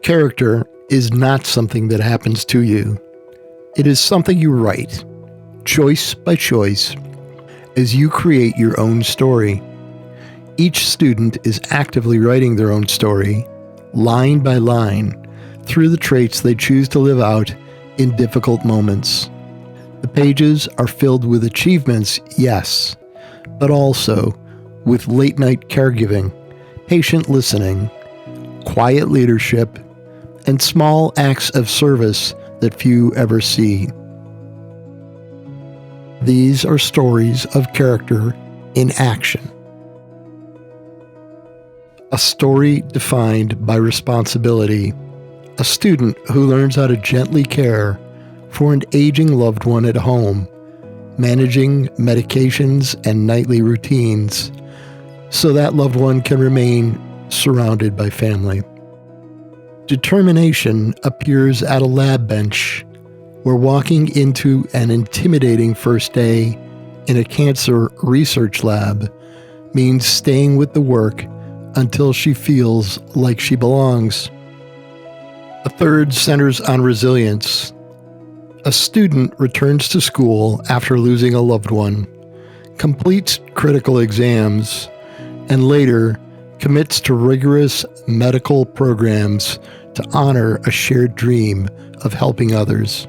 Character is not something that happens to you. It is something you write, choice by choice, as you create your own story. Each student is actively writing their own story, line by line, through the traits they choose to live out in difficult moments. The pages are filled with achievements, yes, but also with late-night caregiving, patient listening, quiet leadership, and small acts of service that few ever see. These are stories of character in action. A story defined by responsibility. A student who learns how to gently care for an aging loved one at home, managing medications and nightly routines, so that loved one can remain surrounded by family. Determination appears at a lab bench, where walking into an intimidating first day in a cancer research lab means staying with the work until she feels like she belongs. A third centers on resilience. A student returns to school after losing a loved one, completes critical exams, and later commits to rigorous medical programs to honor a shared dream of helping others.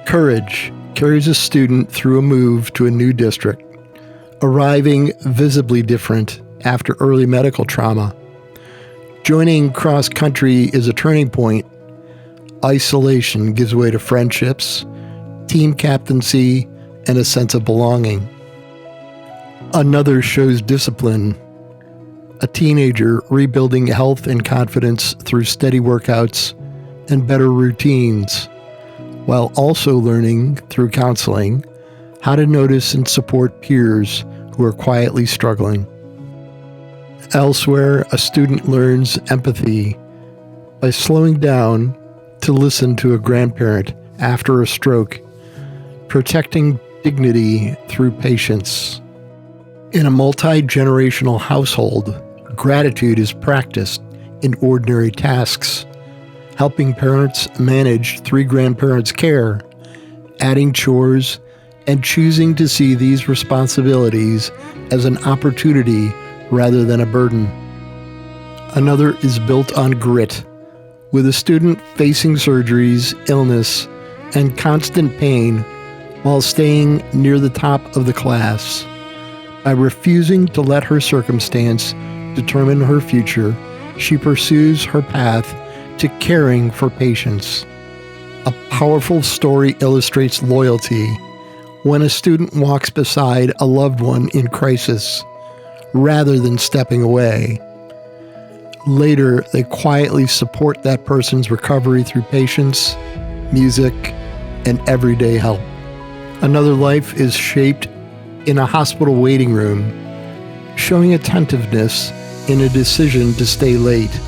Courage carries a student through a move to a new district, arriving visibly different after early medical trauma. Joining cross-country is a turning point. Isolation gives way to friendships, team captaincy, and a sense of belonging. Another shows discipline. A teenager rebuilding health and confidence through steady workouts and better routines, while also learning through counseling how to notice and support peers who are quietly struggling. Elsewhere, a student learns empathy by slowing down to listen to a grandparent after a stroke, protecting dignity through patience. In a multi-generational household, gratitude is practiced in ordinary tasks, helping parents manage 3 grandparents' care, adding chores, and choosing to see these responsibilities as an opportunity rather than a burden. Another is built on grit, with a student facing surgeries, illness, and constant pain while staying near the top of the class. By refusing to let her circumstance determine her future, she pursues her path to caring for patients. A powerful story illustrates loyalty when a student walks beside a loved one in crisis rather than stepping away. Later, they quietly support that person's recovery through patience, music, and everyday help. Another life is shaped in a hospital waiting room, showing attentiveness in a decision to stay late,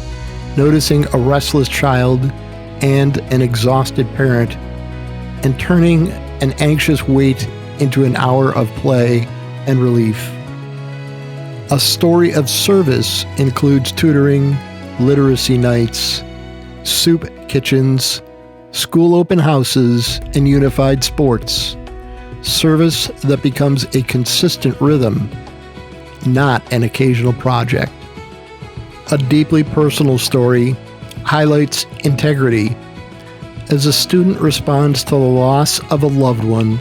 noticing a restless child and an exhausted parent, and turning an anxious wait into an hour of play and relief. A story of service includes tutoring, literacy nights, soup kitchens, school open houses, and unified sports. Service that becomes a consistent rhythm, not an occasional project. A deeply personal story highlights integrity as a student responds to the loss of a loved one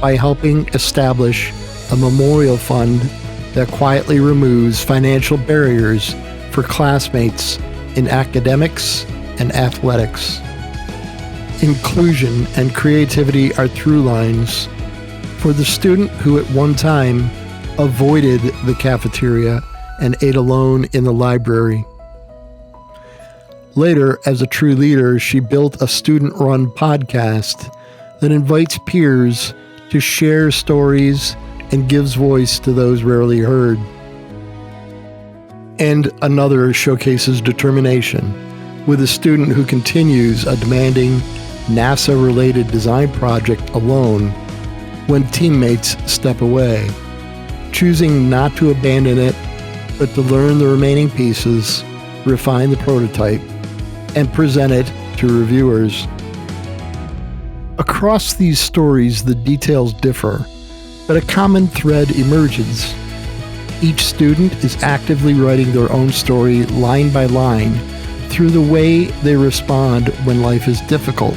by helping establish a memorial fund that quietly removes financial barriers for classmates in academics and athletics. Inclusion and creativity are through lines for the student who at one time avoided the cafeteria and ate alone in the library. Later, as a true leader, she built a student-run podcast that invites peers to share stories and gives voice to those rarely heard. And another showcases determination, with a student who continues a demanding NASA-related design project alone when teammates step away, choosing not to abandon it, but to learn the remaining pieces, refine the prototype, and present it to reviewers. Across these stories, the details differ, but a common thread emerges. Each student is actively writing their own story line by line through the way they respond when life is difficult,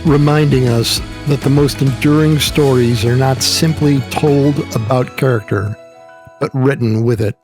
reminding us that the most enduring stories are not simply told about character, but written with it.